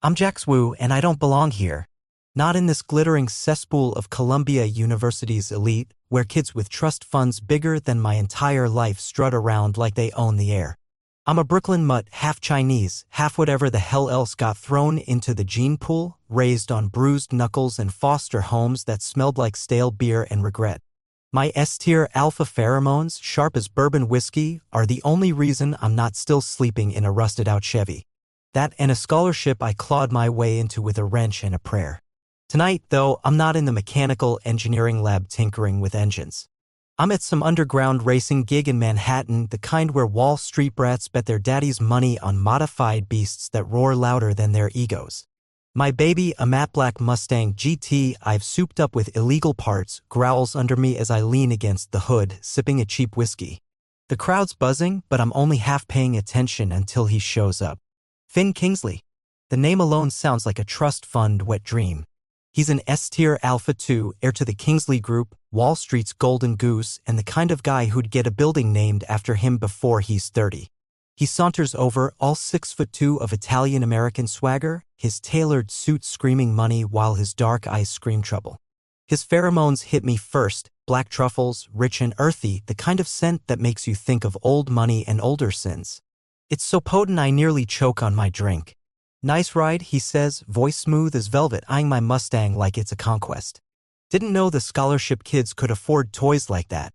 I'm Jax Wu, and I don't belong here. Not in this glittering cesspool of Columbia University's elite, where kids with trust funds bigger than my entire life strut around like they own the air. I'm a Brooklyn mutt, half Chinese, half whatever the hell else got thrown into the gene pool, raised on bruised knuckles and foster homes that smelled like stale beer and regret. My S-tier alpha pheromones, sharp as bourbon whiskey, are the only reason I'm not still sleeping in a rusted-out Chevy. That and a scholarship I clawed my way into with a wrench and a prayer. Tonight, though, I'm not in the mechanical engineering lab tinkering with engines. I'm at some underground racing gig in Manhattan, the kind where Wall Street brats bet their daddy's money on modified beasts that roar louder than their egos. My baby, a matte black Mustang GT I've souped up with illegal parts, growls under me as I lean against the hood, sipping a cheap whiskey. The crowd's buzzing, but I'm only half paying attention until he shows up. Finn Kingsley. The name alone sounds like a trust fund wet dream. He's an S-tier Alpha 2, heir to the Kingsley Group, Wall Street's golden goose, and the kind of guy who'd get a building named after him before he's 30. He saunters over, all 6'2" of Italian-American swagger, his tailored suit screaming money while his dark eyes scream trouble. His pheromones hit me first, black truffles, rich and earthy, the kind of scent that makes you think of old money and older sins. It's so potent I nearly choke on my drink. Nice ride, he says, voice smooth as velvet, eyeing my Mustang like it's a conquest. Didn't know the scholarship kids could afford toys like that.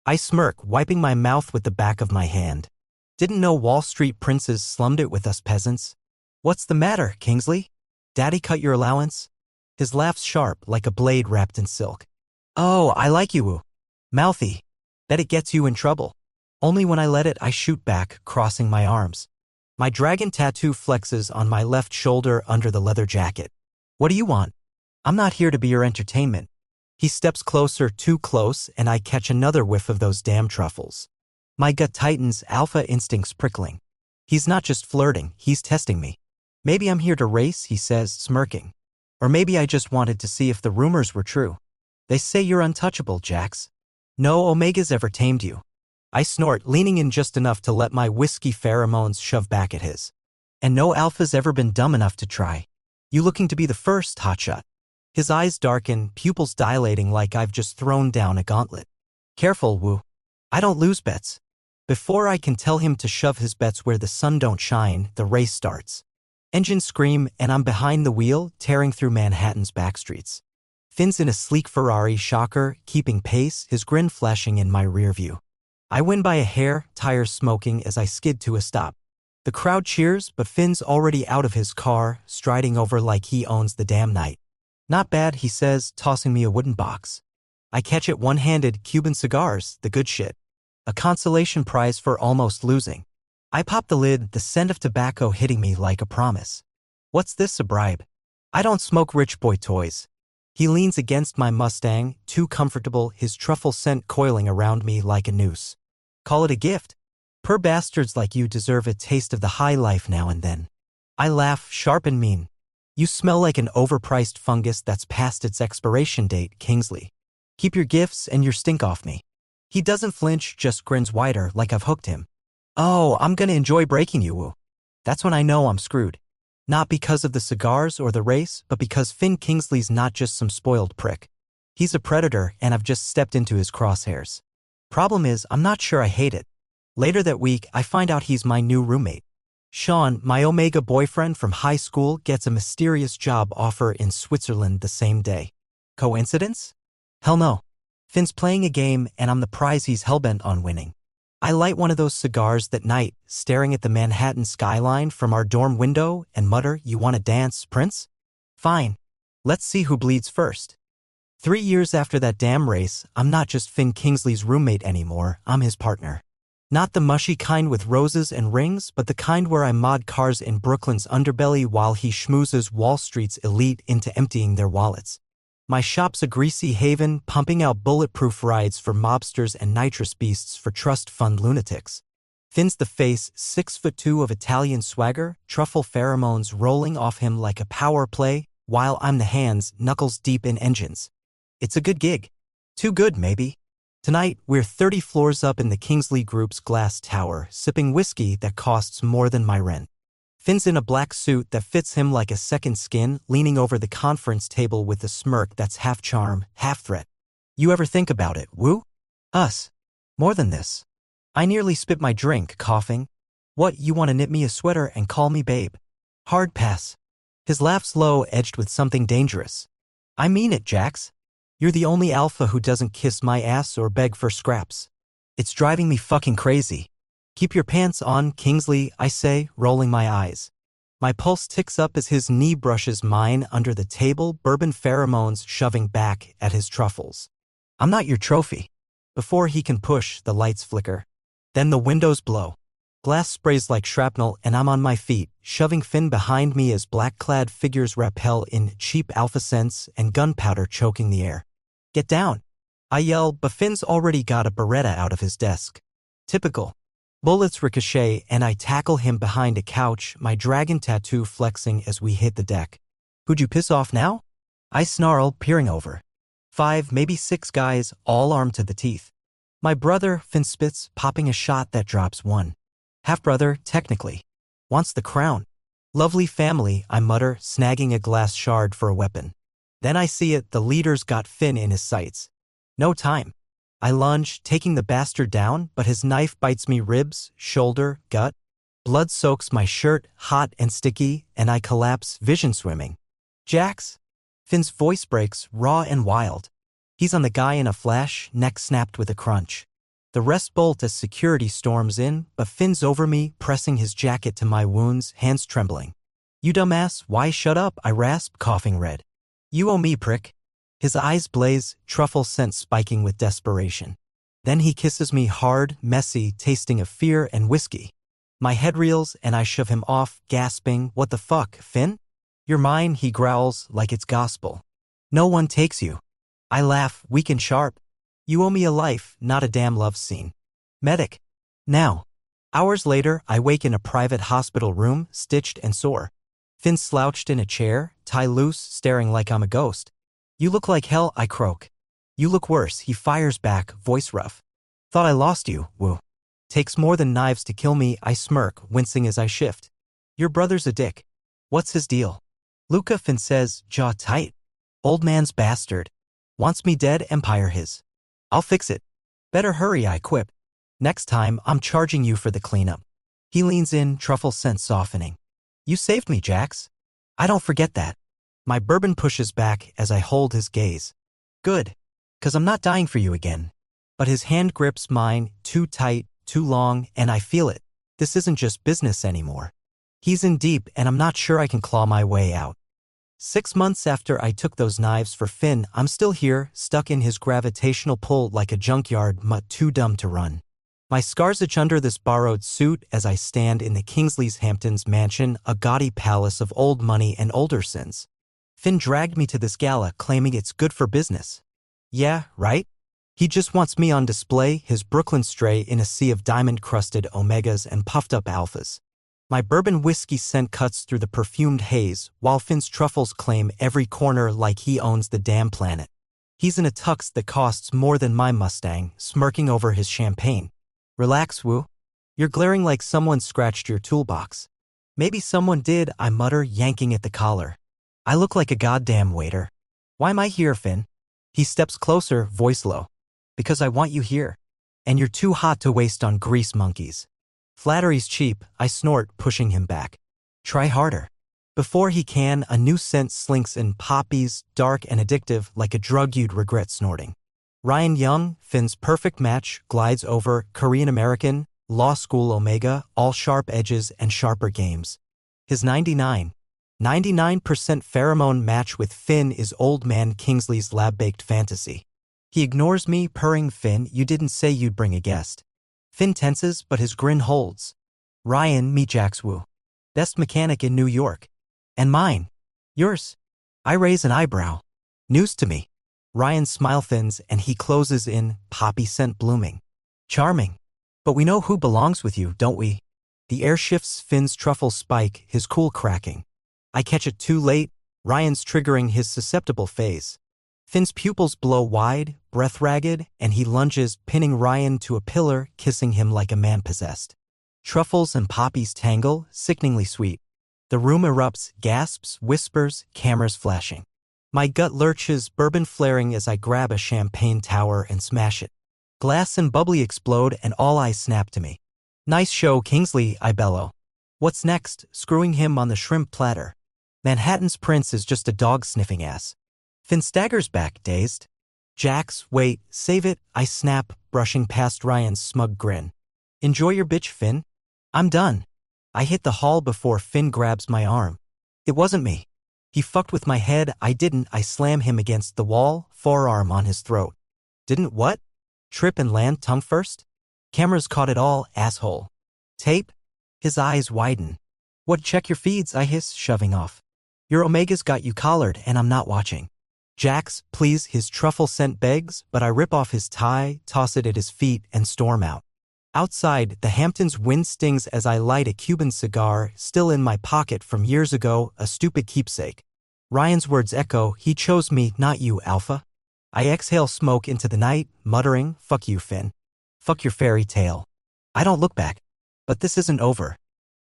I smirk, wiping my mouth with the back of my hand. Didn't know Wall Street princes slummed it with us peasants. What's the matter, Kingsley? Daddy cut your allowance? His laugh's sharp, like a blade wrapped in silk. Oh, I like you, Wu. Mouthy. Bet it gets you in trouble. Only when I let it, I shoot back, crossing my arms. My dragon tattoo flexes on my left shoulder under the leather jacket. What do you want? I'm not here to be your entertainment. He steps closer, too close, and I catch another whiff of those damn truffles. My gut tightens, alpha instincts prickling. He's not just flirting, he's testing me. Maybe I'm here to race, he says, smirking. Or maybe I just wanted to see if the rumors were true. They say you're untouchable, Jax. No Omega's ever tamed you. I snort, leaning in just enough to let my whiskey pheromones shove back at his. And no alpha's ever been dumb enough to try. You looking to be the first, hotshot? His eyes darken, pupils dilating like I've just thrown down a gauntlet. Careful, Wu. I don't lose bets. Before I can tell him to shove his bets where the sun don't shine, the race starts. Engines scream, and I'm behind the wheel, tearing through Manhattan's backstreets. Finn's in a sleek Ferrari, shocker, keeping pace, his grin flashing in my rear view. I win by a hair, tires smoking as I skid to a stop. The crowd cheers, but Finn's already out of his car, striding over like he owns the damn night. Not bad, he says, tossing me a wooden box. I catch it one-handed, Cuban cigars, the good shit. A consolation prize for almost losing. I pop the lid, the scent of tobacco hitting me like a promise. What's this, a bribe? I don't smoke rich boy toys. He leans against my Mustang, too comfortable, his truffle scent coiling around me like a noose. Call it a gift. Poor bastards like you deserve a taste of the high life now and then. I laugh, sharp and mean. You smell like an overpriced fungus that's past its expiration date, Kingsley. Keep your gifts and your stink off me. He doesn't flinch, just grins wider like I've hooked him. Oh, I'm gonna enjoy breaking you, Wu. That's when I know I'm screwed. Not because of the cigars or the race, but because Finn Kingsley's not just some spoiled prick. He's a predator, and I've just stepped into his crosshairs. Problem is, I'm not sure I hate it. Later that week, I find out he's my new roommate. Sean, my Omega boyfriend from high school, gets a mysterious job offer in Switzerland the same day. Coincidence? Hell no. Finn's playing a game, and I'm the prize he's hellbent on winning. I light one of those cigars that night, staring at the Manhattan skyline from our dorm window, and mutter, "You wanna dance, Prince?" Fine. Let's see who bleeds first. 3 years after that damn race, I'm not just Finn Kingsley's roommate anymore, I'm his partner. Not the mushy kind with roses and rings, but the kind where I mod cars in Brooklyn's underbelly while he schmoozes Wall Street's elite into emptying their wallets. My shop's a greasy haven, pumping out bulletproof rides for mobsters and nitrous beasts for trust fund lunatics. Finn's the face, 6'2" of Italian swagger, truffle pheromones rolling off him like a power play, while I'm the hands, knuckles deep in engines. It's a good gig. Too good, maybe. Tonight, we're 30 floors up in the Kingsley Group's glass tower, sipping whiskey that costs more than my rent. Finn's in a black suit that fits him like a second skin, leaning over the conference table with a smirk that's half charm, half threat. You ever think about it, woo? Us. More than this. I nearly spit my drink, coughing. What, you want to knit me a sweater and call me babe? Hard pass. His laugh's low, edged with something dangerous. I mean it, Jax. You're the only alpha who doesn't kiss my ass or beg for scraps. It's driving me fucking crazy. Keep your pants on, Kingsley, I say, rolling my eyes. My pulse ticks up as his knee brushes mine under the table, bourbon pheromones shoving back at his truffles. I'm not your trophy. Before he can push, the lights flicker. Then the windows blow. Glass sprays like shrapnel and I'm on my feet, shoving Finn behind me as black-clad figures rappel in cheap alpha scents and gunpowder choking the air. Get down! I yell, but Finn's already got a Beretta out of his desk. Typical. Bullets ricochet and I tackle him behind a couch, my dragon tattoo flexing as we hit the deck. Who'd you piss off now? I snarl, peering over. 5, maybe 6 guys, all armed to the teeth. My brother, Finn spits, popping a shot that drops 1. Half-brother, technically. Wants the crown. Lovely family, I mutter, snagging a glass shard for a weapon. Then I see it, the leader's got Finn in his sights. No time. I lunge, taking the bastard down, but his knife bites me ribs, shoulder, gut. Blood soaks my shirt, hot and sticky, and I collapse, vision swimming. Jax? Finn's voice breaks, raw and wild. He's on the guy in a flash, neck snapped with a crunch. The rest bolt as security storms in, but Finn's over me, pressing his jacket to my wounds, hands trembling. You dumbass, why shut up? I rasp, coughing red. You owe me, prick. His eyes blaze, truffle scent spiking with desperation. Then he kisses me hard, messy, tasting of fear and whiskey. My head reels and I shove him off, gasping, what the fuck, Finn? You're mine, he growls, like it's gospel. No one takes you. I laugh, weak and sharp. You owe me a life, not a damn love scene. Medic. Now. Hours later, I wake in a private hospital room, stitched and sore. Finn slouched in a chair, tie loose, staring like I'm a ghost. You look like hell, I croak. You look worse, he fires back, voice rough. Thought I lost you, woo. Takes more than knives to kill me, I smirk, wincing as I shift. Your brother's a dick. What's his deal? Luca, Finn says, jaw tight. Old man's bastard. Wants me dead, empire his. I'll fix it. Better hurry, I quip. Next time, I'm charging you for the cleanup. He leans in, truffle scent softening. You saved me, Jax. I don't forget that. My bourbon pushes back as I hold his gaze. Good. 'Cause I'm not dying for you again. But his hand grips mine, too tight, too long, and I feel it. This isn't just business anymore. He's in deep and I'm not sure I can claw my way out. 6 months after I took those knives for Finn, I'm still here, stuck in his gravitational pull like a junkyard mutt too dumb to run. My scars itch under this borrowed suit as I stand in the Kingsley's Hamptons mansion, a gaudy palace of old money and older sins. Finn dragged me to this gala, claiming it's good for business. Yeah, right? He just wants me on display, his Brooklyn stray in a sea of diamond-crusted omegas and puffed-up alphas. My bourbon whiskey scent cuts through the perfumed haze, while Finn's truffles claim every corner like he owns the damn planet. He's in a tux that costs more than my Mustang, smirking over his champagne. Relax, woo. You're glaring like someone scratched your toolbox. Maybe someone did, I mutter, yanking at the collar. I look like a goddamn waiter. Why am I here, Finn? He steps closer, voice low. Because I want you here. And you're too hot to waste on grease monkeys. Flattery's cheap, I snort, pushing him back. Try harder. Before he can, a new scent slinks in, poppies, dark and addictive like a drug you'd regret snorting. Ryan Young, Finn's perfect match, glides over, Korean-American, law school omega, all sharp edges and sharper games. His 99% pheromone match with Finn is old man Kingsley's lab-baked fantasy. He ignores me, purring, Finn, you didn't say you'd bring a guest. Finn tenses, but his grin holds. Ryan, meet Jax Wu. Best mechanic in New York. And mine. Yours. I raise an eyebrow. News to me. Ryan's smile thins and he closes in, poppy scent blooming. Charming. But we know who belongs with you, don't we? The air shifts, Finn's truffle spike, his cool cracking. I catch it too late, Ryan's triggering his susceptible phase. Finn's pupils blow wide, breath ragged, and he lunges, pinning Ryan to a pillar, kissing him like a man possessed. Truffles and poppies tangle, sickeningly sweet. The room erupts, gasps, whispers, cameras flashing. My gut lurches, bourbon flaring as I grab a champagne tower and smash it. Glass and bubbly explode and all eyes snap to me. Nice show, Kingsley, I bellow. What's next? Screwing him on the shrimp platter. Manhattan's prince is just a dog-sniffing ass. Finn staggers back, dazed. Jax, wait, save it, I snap, brushing past Ryan's smug grin. Enjoy your bitch, Finn. I'm done. I hit the hall before Finn grabs my arm. It wasn't me. He fucked with my head, I didn't. I slam him against the wall, forearm on his throat. Didn't what? Trip and land tongue first? Cameras caught it all, asshole. Tape? His eyes widen. What, check your feeds, I hiss, shoving off. Your Omega's got you collared and I'm not watching. Jax, please, his truffle scent begs, but I rip off his tie, toss it at his feet, and storm out. Outside, the Hamptons wind stings as I light a Cuban cigar, still in my pocket from years ago, a stupid keepsake. Ryan's words echo, he chose me, not you, Alpha. I exhale smoke into the night, muttering, fuck you, Finn. Fuck your fairy tale. I don't look back. But this isn't over.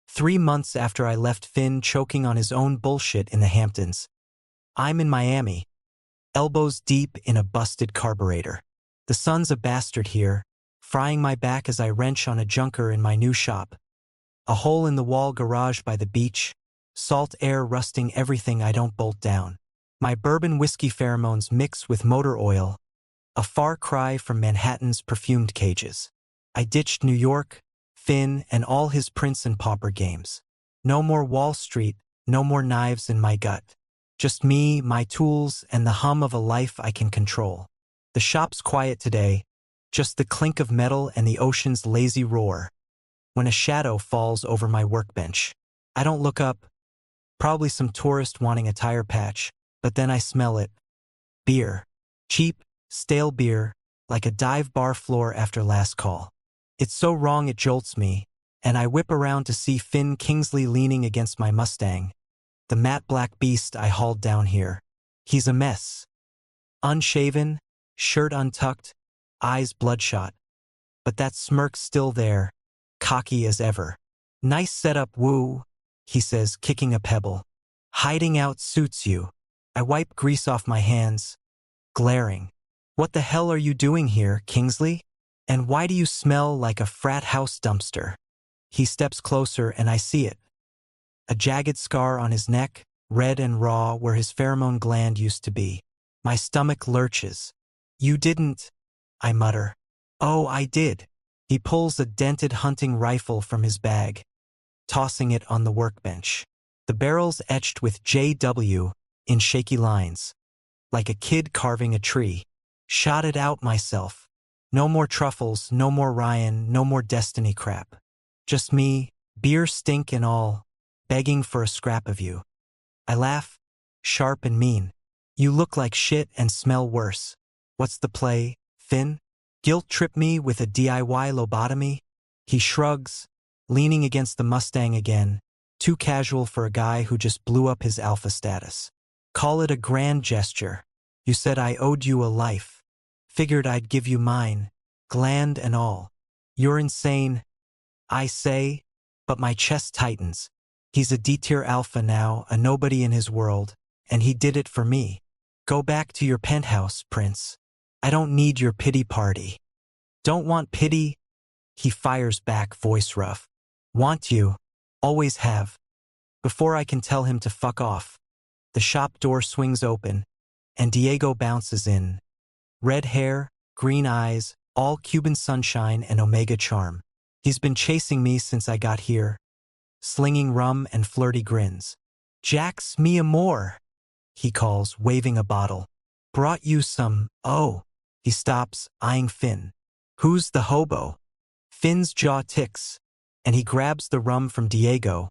3 months after I left Finn choking on his own bullshit in the Hamptons. I'm in Miami. Elbows deep in a busted carburetor. The sun's a bastard here, frying my back as I wrench on a junker in my new shop. A hole-in-the-wall garage by the beach, salt air rusting everything I don't bolt down. My bourbon whiskey pheromones mix with motor oil, a far cry from Manhattan's perfumed cages. I ditched New York, Finn, and all his prince and pauper games. No more Wall Street, no more knives in my gut. Just me, my tools, and the hum of a life I can control. The shop's quiet today, just the clink of metal and the ocean's lazy roar. When a shadow falls over my workbench, I don't look up. Probably some tourist wanting a tire patch, but then I smell it. Beer. Cheap, stale beer, like a dive bar floor after last call. It's so wrong it jolts me, and I whip around to see Finn Kingsley leaning against my Mustang, the matte black beast I hauled down here. He's a mess. Unshaven, shirt untucked, eyes bloodshot. But that smirk's still there, cocky as ever. Nice setup, woo, he says, kicking a pebble. Hiding out suits you. I wipe grease off my hands, glaring. What the hell are you doing here, Kingsley? And why do you smell like a frat house dumpster? He steps closer and I see it. A jagged scar on his neck, red and raw where his pheromone gland used to be. My stomach lurches. You didn't, I mutter. Oh, I did. He pulls a dented hunting rifle from his bag, tossing it on the workbench. The barrel's etched with JW in shaky lines, like a kid carving a tree. Shot it out myself. No more truffles, no more Ryan, no more destiny crap. Just me, beer stink and all, begging for a scrap of you. I laugh, sharp and mean. You look like shit and smell worse. What's the play, Finn? Guilt trip me with a DIY lobotomy? He shrugs, leaning against the Mustang again, too casual for a guy who just blew up his alpha status. Call it a grand gesture. You said I owed you a life. Figured I'd give you mine, gland and all. You're insane, I say, but my chest tightens. He's a D-tier alpha now, a nobody in his world, and he did it for me. Go back to your penthouse, Prince. I don't need your pity party. Don't want pity? He fires back, voice rough. Want you. Always have. Before I can tell him to fuck off, the shop door swings open, and Diego bounces in. Red hair, green eyes, all Cuban sunshine and Omega charm. He's been chasing me since I got here, slinging rum and flirty grins. Jax, mi amor, he calls, waving a bottle. Brought you some, oh. He stops, eyeing Finn. Who's the hobo? Finn's jaw ticks, and he grabs the rum from Diego,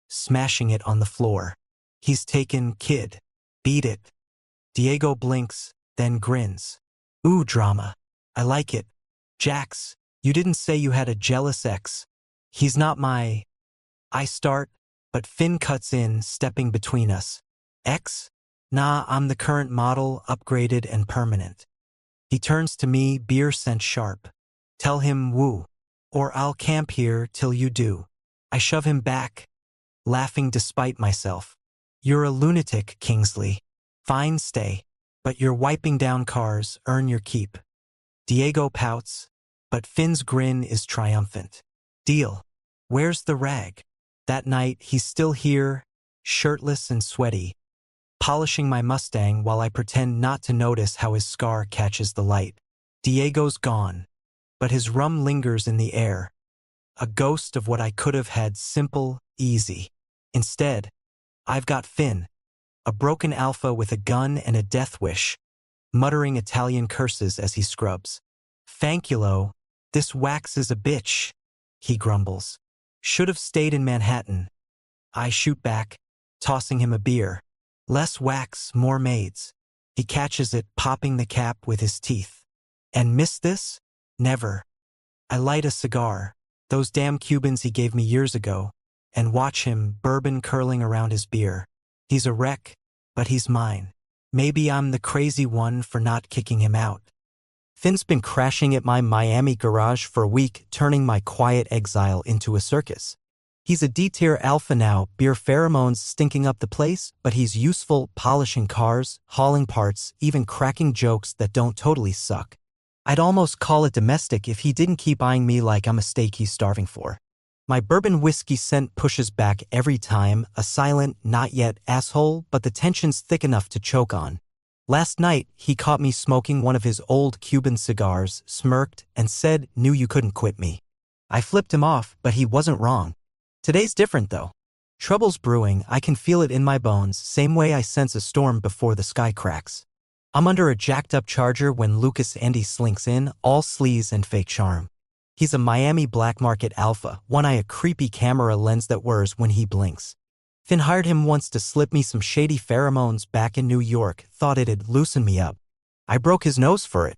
smashing it on the floor. He's taken, kid. Beat it. Diego blinks, then grins. Ooh, drama. I like it. Jax, you didn't say you had a jealous ex. He's not my... I start, but Finn cuts in, stepping between us. Ex? Nah, I'm the current model, upgraded and permanent. He turns to me, beer scent sharp. Tell him woo, or I'll camp here till you do. I shove him back, laughing despite myself. You're a lunatic, Kingsley. Fine, stay. But you're wiping down cars, earn your keep. Diego pouts, but Finn's grin is triumphant. Deal. Where's the rag? That night, he's still here, shirtless and sweaty, polishing my Mustang while I pretend not to notice how his scar catches the light. Diego's gone, but his rum lingers in the air, a ghost of what I could have had simple, easy. Instead, I've got Finn, a broken alpha with a gun and a death wish, muttering Italian curses as he scrubs. Fanculo, this wax is a bitch, he grumbles. Should have stayed in Manhattan. I shoot back, tossing him a beer. Less wax, more maids. He catches it, popping the cap with his teeth. And miss this? Never. I light a cigar, those damn Cubans he gave me years ago, and watch him, bourbon curling around his beer. He's a wreck, but he's mine. Maybe I'm the crazy one for not kicking him out. Finn's been crashing at my Miami garage for a week, turning my quiet exile into a circus. He's a D-tier alpha now, beer pheromones stinking up the place, but he's useful, polishing cars, hauling parts, even cracking jokes that don't totally suck. I'd almost call it domestic if he didn't keep eyeing me like I'm a steak he's starving for. My bourbon whiskey scent pushes back every time, a silent, not yet asshole, but the tension's thick enough to choke on. Last night, he caught me smoking one of his old Cuban cigars, smirked, and said, "Knew you couldn't quit me." I flipped him off, but he wasn't wrong. Today's different, though. Trouble's brewing, I can feel it in my bones, same way I sense a storm before the sky cracks. I'm under a jacked-up Charger when Lucas Andy slinks in, all sleaze and fake charm. He's a Miami black market alpha, one eye a creepy camera lens that whirs when he blinks. Finn hired him once to slip me some shady pheromones back in New York, thought it'd loosen me up. I broke his nose for it.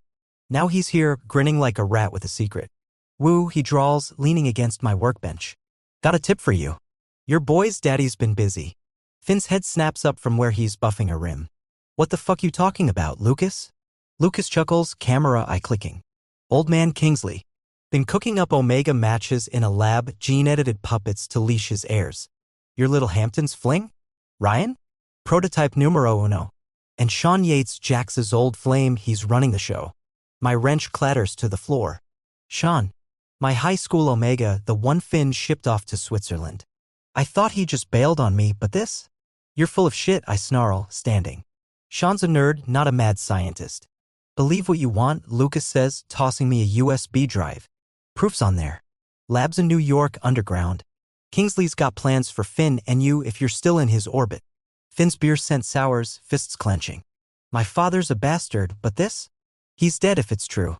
Now he's here, grinning like a rat with a secret. Woo, he drawls, leaning against my workbench. Got a tip for you. Your boy's daddy's been busy. Finn's head snaps up from where he's buffing a rim. What the fuck you talking about, Lucas? Lucas chuckles, camera eye clicking. Old man Kingsley. Been cooking up Omega matches in a lab, gene-edited puppets to leash his heirs. Your little Hamptons fling? Ryan? Prototype numero uno. And Sean Yates jacks his old flame, he's running the show. My wrench clatters to the floor. Sean. My high school Omega, the one Finn shipped off to Switzerland. I thought he just bailed on me, but this? You're full of shit, I snarl, standing. Sean's a nerd, not a mad scientist. Believe what you want, Lucas says, tossing me a USB drive. Proof's on there. Labs in New York, underground. Kingsley's got plans for Finn and you if you're still in his orbit. Finn's beer scent sours, fists clenching. My father's a bastard, but this? He's dead if it's true.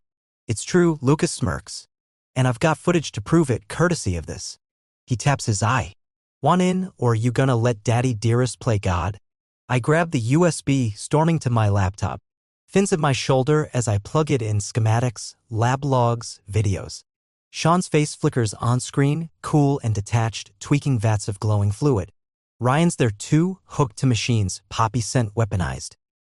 It's true, Lucas smirks. And I've got footage to prove it, courtesy of this. He taps his eye. Want in, or you gonna let Daddy Dearest play God? I grab the USB, storming to my laptop. Finn's at my shoulder as I plug it in schematics, lab logs, videos. Sean's face flickers on screen, cool and detached, tweaking vats of glowing fluid. Ryan's there too, hooked to machines, poppy scent weaponized.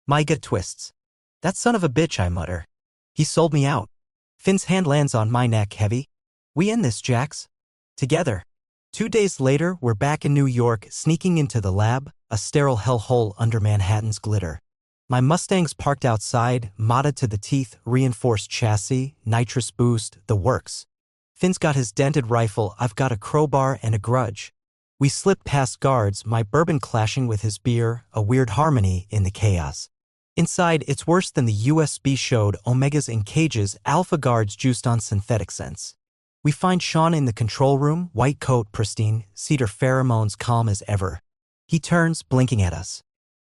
My gut twists. That son of a bitch, I mutter. He sold me out. Finn's hand lands on my neck heavy. We in this, Jax. Together. 2 days later, we're back in New York, sneaking into the lab, a sterile hellhole under Manhattan's glitter. My Mustang's parked outside, modded to the teeth, reinforced chassis, nitrous boost, the works. Finn's got his dented rifle, I've got a crowbar and a grudge. We slip past guards, my bourbon clashing with his beer, a weird harmony in the chaos. Inside, it's worse than the USB showed, Omegas in cages, alpha guards juiced on synthetic scents. We find Sean in the control room, white coat pristine, cedar pheromones calm as ever. He turns, blinking at us.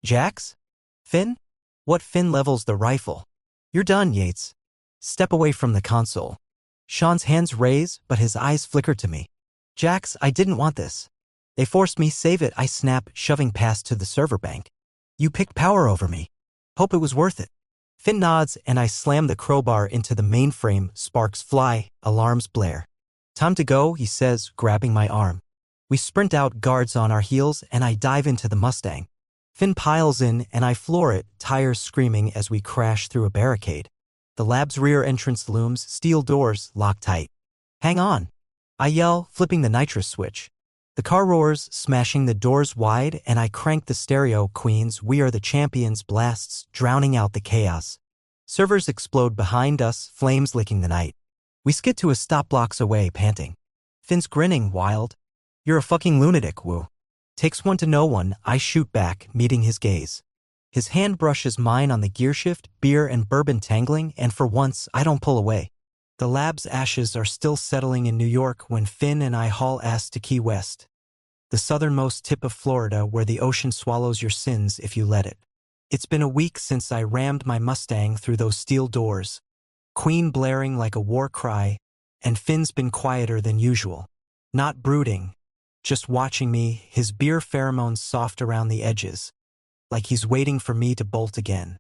Jax? Finn? What? Finn levels the rifle. You're done, Yates. Step away from the console. Sean's hands raise, but his eyes flicker to me. Jax, I didn't want this. They forced me, save it, I snap, shoving past to the server bank. You picked power over me. Hope it was worth it. Finn nods and I slam the crowbar into the mainframe, sparks fly, alarms blare. Time to go, he says, grabbing my arm. We sprint out, guards on our heels, and I dive into the Mustang. Finn piles in and I floor it, tires screaming as we crash through a barricade. The lab's rear entrance looms, steel doors locked tight. Hang on. I yell, flipping the nitrous switch. The car roars, smashing the doors wide, and I crank the stereo. Queens, We Are the Champions blasts, drowning out the chaos. Servers explode behind us, flames licking the night. We skid to a stop blocks away, panting. Finn's grinning, wild. You're a fucking lunatic, woo. Takes one to know one, I shoot back, meeting his gaze. His hand brushes mine on the gearshift, beer and bourbon tangling, and for once, I don't pull away. The lab's ashes are still settling in New York when Finn and I haul ass to Key West, the southernmost tip of Florida where the ocean swallows your sins if you let it. It's been a week since I rammed my Mustang through those steel doors, Queen blaring like a war cry, and Finn's been quieter than usual. Not brooding, just watching me, his beer pheromones soft around the edges, like he's waiting for me to bolt again.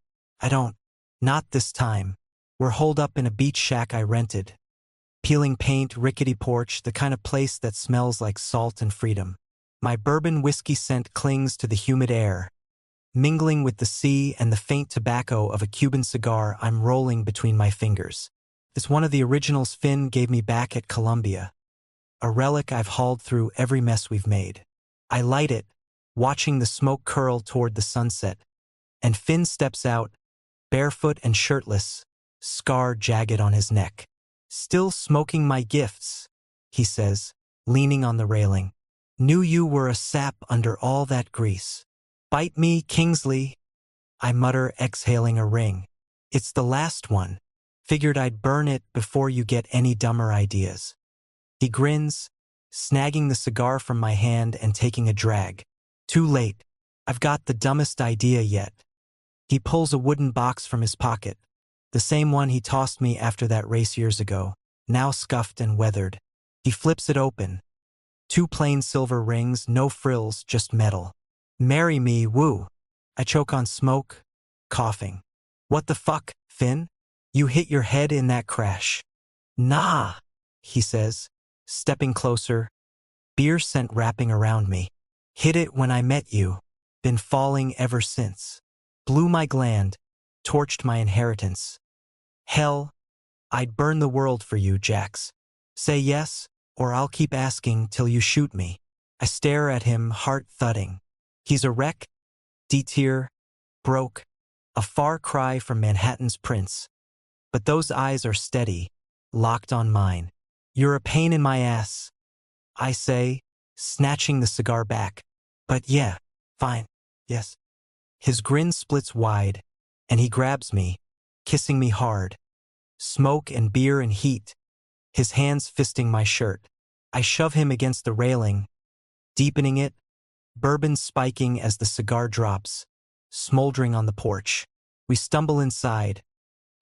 Not this time. We're holed up in a beach shack I rented. Peeling paint, rickety porch, the kind of place that smells like salt and freedom. My bourbon whiskey scent clings to the humid air, mingling with the sea and the faint tobacco of a Cuban cigar I'm rolling between my fingers. It's one of the originals Finn gave me back at Columbia, a relic I've hauled through every mess we've made. I light it, watching the smoke curl toward the sunset, and Finn steps out, barefoot and shirtless, scar jagged on his neck. Still smoking my gifts, he says, leaning on the railing. Knew you were a sap under all that grease. Bite me, Kingsley, I mutter, exhaling a ring. It's the last one. Figured I'd burn it before you get any dumber ideas. He grins, snagging the cigar from my hand and taking a drag. Too late. I've got the dumbest idea yet. He pulls a wooden box from his pocket, the same one he tossed me after that race years ago, now scuffed and weathered. He flips it open. 2 plain silver rings, no frills, just metal. Marry me, woo. I choke on smoke, coughing. What the fuck, Finn? You hit your head in that crash. Nah, he says, stepping closer, beer scent wrapping around me. Hit it when I met you. Been falling ever since. Blew my gland, torched my inheritance. Hell, I'd burn the world for you, Jax. Say yes, or I'll keep asking till you shoot me. I stare at him, heart thudding. He's a wreck, D-tier, broke, a far cry from Manhattan's prince. But those eyes are steady, locked on mine. You're a pain in my ass, I say, snatching the cigar back. But yeah, fine, yes. His grin splits wide, and he grabs me, kissing me hard. Smoke and beer and heat, his hands fisting my shirt. I shove him against the railing, deepening it, bourbon spiking as the cigar drops, smoldering on the porch. We stumble inside,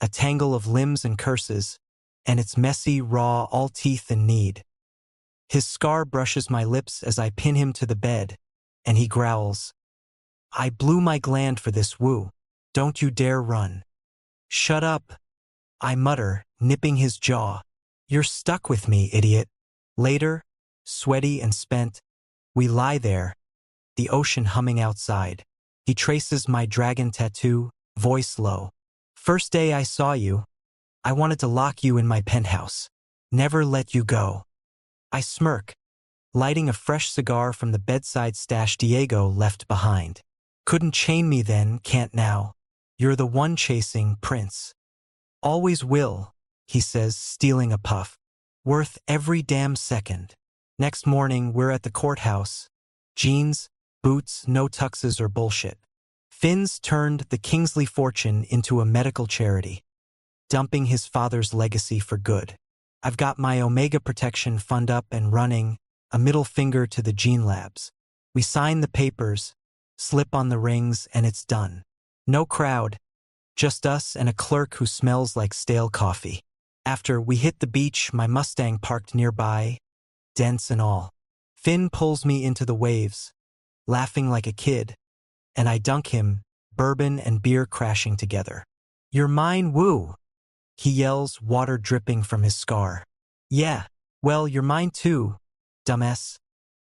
a tangle of limbs and curses, and it's messy, raw, all teeth and need. His scar brushes my lips as I pin him to the bed, and he growls. I blew my gland for this, woo. Don't you dare run. Shut up, I mutter, nipping his jaw. You're stuck with me, idiot. Later, sweaty and spent, we lie there, the ocean humming outside. He traces my dragon tattoo, voice low. First day I saw you, I wanted to lock you in my penthouse. Never let you go. I smirk, lighting a fresh cigar from the bedside stash Diego left behind. Couldn't chain me then, can't now. You're the one chasing, Prince. Always will, he says, stealing a puff. Worth every damn second. Next morning, we're at the courthouse. Jeans, boots, no tuxes or bullshit. Finn's turned the Kingsley fortune into a medical charity, dumping his father's legacy for good. I've got my Omega protection fund up and running, a middle finger to the gene labs. We sign the papers, slip on the rings, and it's done. No crowd, just us and a clerk who smells like stale coffee. After we hit the beach, my Mustang parked nearby, dents and all. Finn pulls me into the waves, laughing like a kid, and I dunk him, bourbon and beer crashing together. You're mine, woo, he yells, water dripping from his scar. Yeah, well, you're mine too, dumbass,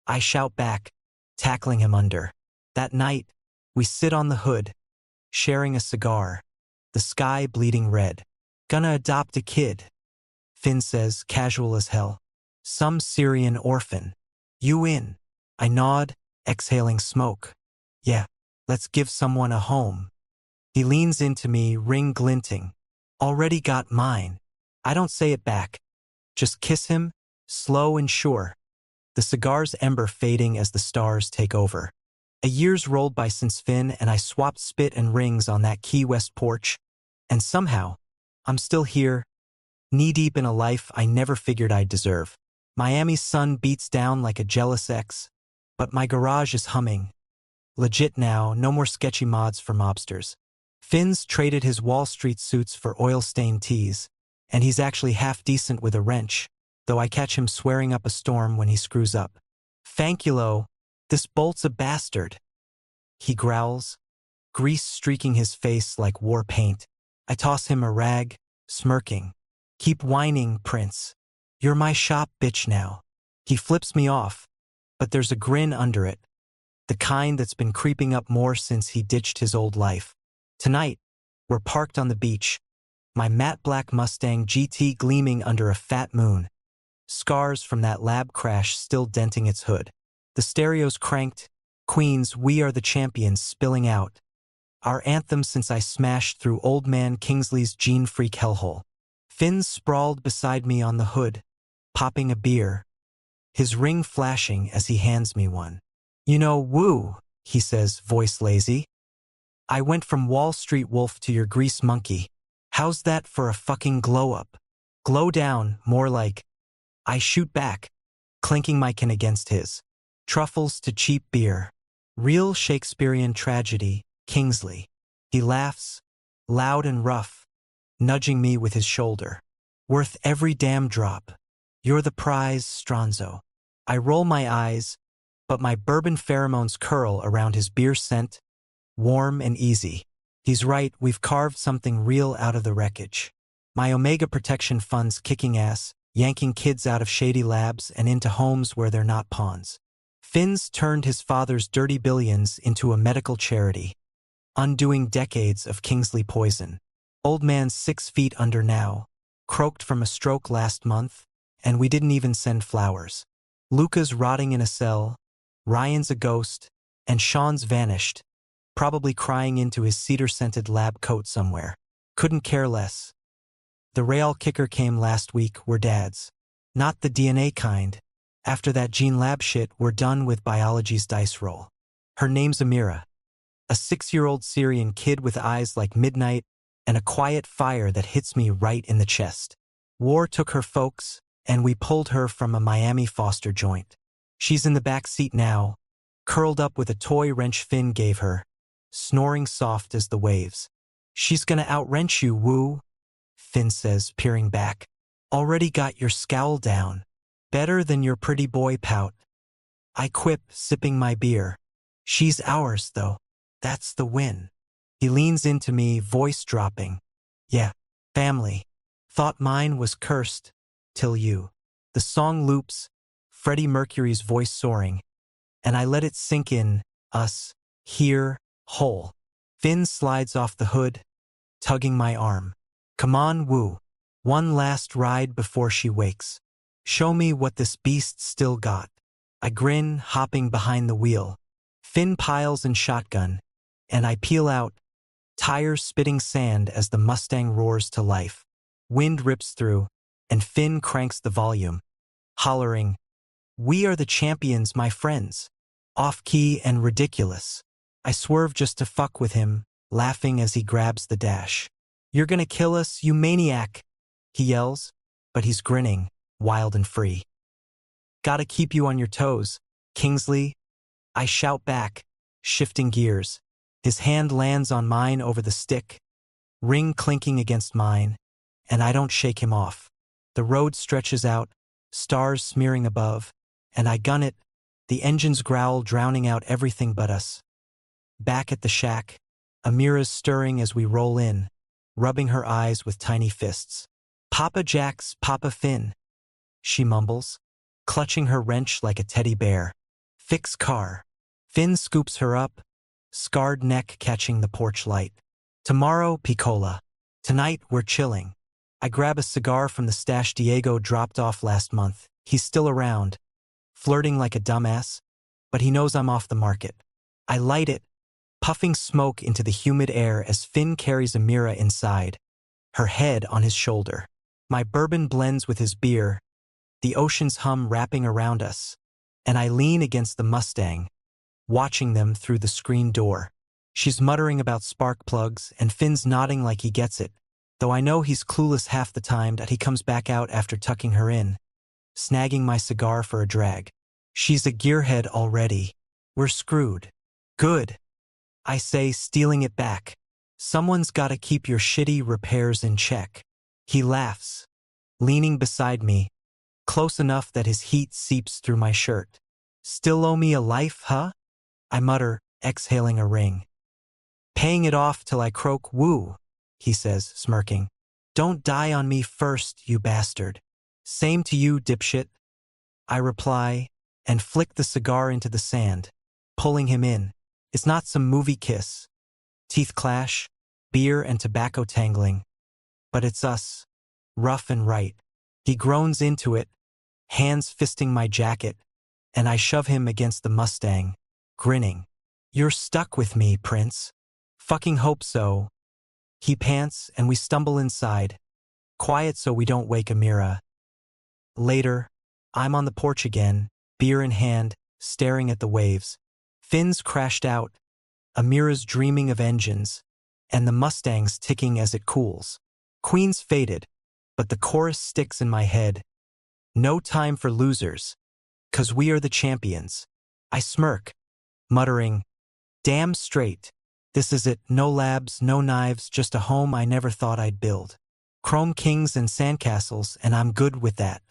I shout back, tackling him under. That night, we sit on the hood, sharing a cigar, the sky bleeding red. Gonna adopt a kid, Finn says, casual as hell. Some Syrian orphan. You in? I nod, exhaling smoke. Yeah, let's give someone a home. He leans into me, ring glinting. Already got mine. I don't say it back. Just kiss him, slow and sure. The cigar's ember fading as the stars take over. A year's rolled by since Finn and I swapped spit and rings on that Key West porch. And somehow, I'm still here, knee-deep in a life I never figured I'd deserve. Miami's sun beats down like a jealous ex, but my garage is humming. Legit now, no more sketchy mods for mobsters. Finn's traded his Wall Street suits for oil-stained tees, and he's actually half decent with a wrench, though I catch him swearing up a storm when he screws up. Fanculo, this bolt's a bastard. He growls, grease streaking his face like war paint. I toss him a rag, smirking. Keep whining, Prince. You're my shop bitch now. He flips me off, but there's a grin under it, the kind that's been creeping up more since he ditched his old life. Tonight, we're parked on the beach, my matte black Mustang GT gleaming under a fat moon, scars from that lab crash still denting its hood. The stereo's cranked, Queen's We Are the Champions spilling out, our anthem since I smashed through old man Kingsley's gene freak hellhole. Finn's sprawled beside me on the hood, popping a beer, his ring flashing as he hands me one. You know, woo, he says, voice lazy. I went from Wall Street wolf to your grease monkey. How's that for a fucking glow up? Glow down, more like. I shoot back, clinking my kin against his. Truffles to cheap beer. Real Shakespearean tragedy, Kingsley. He laughs, loud and rough, nudging me with his shoulder. Worth every damn drop. You're the prize, Stronzo. I roll my eyes, but my bourbon pheromones curl around his beer scent, warm and easy. He's right, we've carved something real out of the wreckage. My Omega protection fund's kicking ass, yanking kids out of shady labs and into homes where they're not pawns. Finn's turned his father's dirty billions into a medical charity, undoing decades of Kingsley poison. Old man's 6 feet under now, croaked from a stroke last month, and we didn't even send flowers. Luca's rotting in a cell, Ryan's a ghost, and Sean's vanished, probably crying into his cedar-scented lab coat somewhere. Couldn't care less. The Real kicker came last week, we're dads. Not the DNA kind. After that gene lab shit, we're done with biology's dice roll. Her name's Amira. A 6-year-old Syrian kid with eyes like midnight and a quiet fire that hits me right in the chest. War took her folks, and we pulled her from a Miami foster joint. She's in the back seat now, curled up with a toy wrench Finn gave her, snoring soft as the waves. She's gonna outwrench you, woo, Finn says, peering back. Already got your scowl down. Better than your pretty boy pout. I quip, sipping my beer. She's ours, though. That's the win. He leans into me, voice dropping. Yeah, family. Thought mine was cursed, till you. The song loops, Freddie Mercury's voice soaring, and I let it sink in, us, here, whole. Finn slides off the hood, tugging my arm. Come on, woo. One last ride before she wakes. Show me what this beast still got. I grin, hopping behind the wheel. Finn piles in shotgun, and I peel out, tires spitting sand as the Mustang roars to life. Wind rips through, and Finn cranks the volume, hollering, "We are the champions, my friends." Off-key and ridiculous. I swerve just to fuck with him, laughing as he grabs the dash. "You're gonna kill us, you maniac," he yells, but he's grinning, wild and free. "Gotta keep you on your toes, Kingsley," I shout back, shifting gears. His hand lands on mine over the stick, ring clinking against mine, and I don't shake him off. The road stretches out, stars smearing above, and I gun it, the engine's growl drowning out everything but us. Back at the shack, Amira's stirring as we roll in, rubbing her eyes with tiny fists. "Papa Jack's Papa Finn," she mumbles, clutching her wrench like a teddy bear. "Fix car." Finn scoops her up, scarred neck catching the porch light. "Tomorrow, Piccola. Tonight, we're chilling." I grab a cigar from the stash Diego dropped off last month. He's still around, flirting like a dumbass, but he knows I'm off the market. I light it, puffing smoke into the humid air as Finn carries Amira inside, her head on his shoulder. My bourbon blends with his beer, the ocean's hum wrapping around us, and I lean against the Mustang, watching them through the screen door. She's muttering about spark plugs, and Finn's nodding like he gets it, though I know he's clueless half the time that he comes back out after tucking her in, snagging my cigar for a drag. She's a gearhead already. We're screwed. Good, I say, stealing it back. Someone's gotta keep your shitty repairs in check. He laughs, leaning beside me, close enough that his heat seeps through my shirt. Still owe me a life, huh? I mutter, exhaling a ring. Paying it off till I croak woo, he says, smirking. Don't die on me first, you bastard. Same to you, dipshit, I reply, and flick the cigar into the sand, pulling him in. It's not some movie kiss. Teeth clash, beer and tobacco tangling. But it's us, rough and right. He groans into it, hands fisting my jacket, and I shove him against the Mustang, grinning. You're stuck with me, Prince. Fucking hope so. He pants and we stumble inside, quiet so we don't wake Amira. Later, I'm on the porch again, beer in hand, staring at the waves. Finn's crashed out, Amira's dreaming of engines, and the Mustang's ticking as it cools. Queen's faded, but the chorus sticks in my head. No time for losers, 'cause we are the champions. I smirk, muttering, damn straight. This is it, no labs, no knives, just a home I never thought I'd build. Chrome kings and sandcastles, and I'm good with that.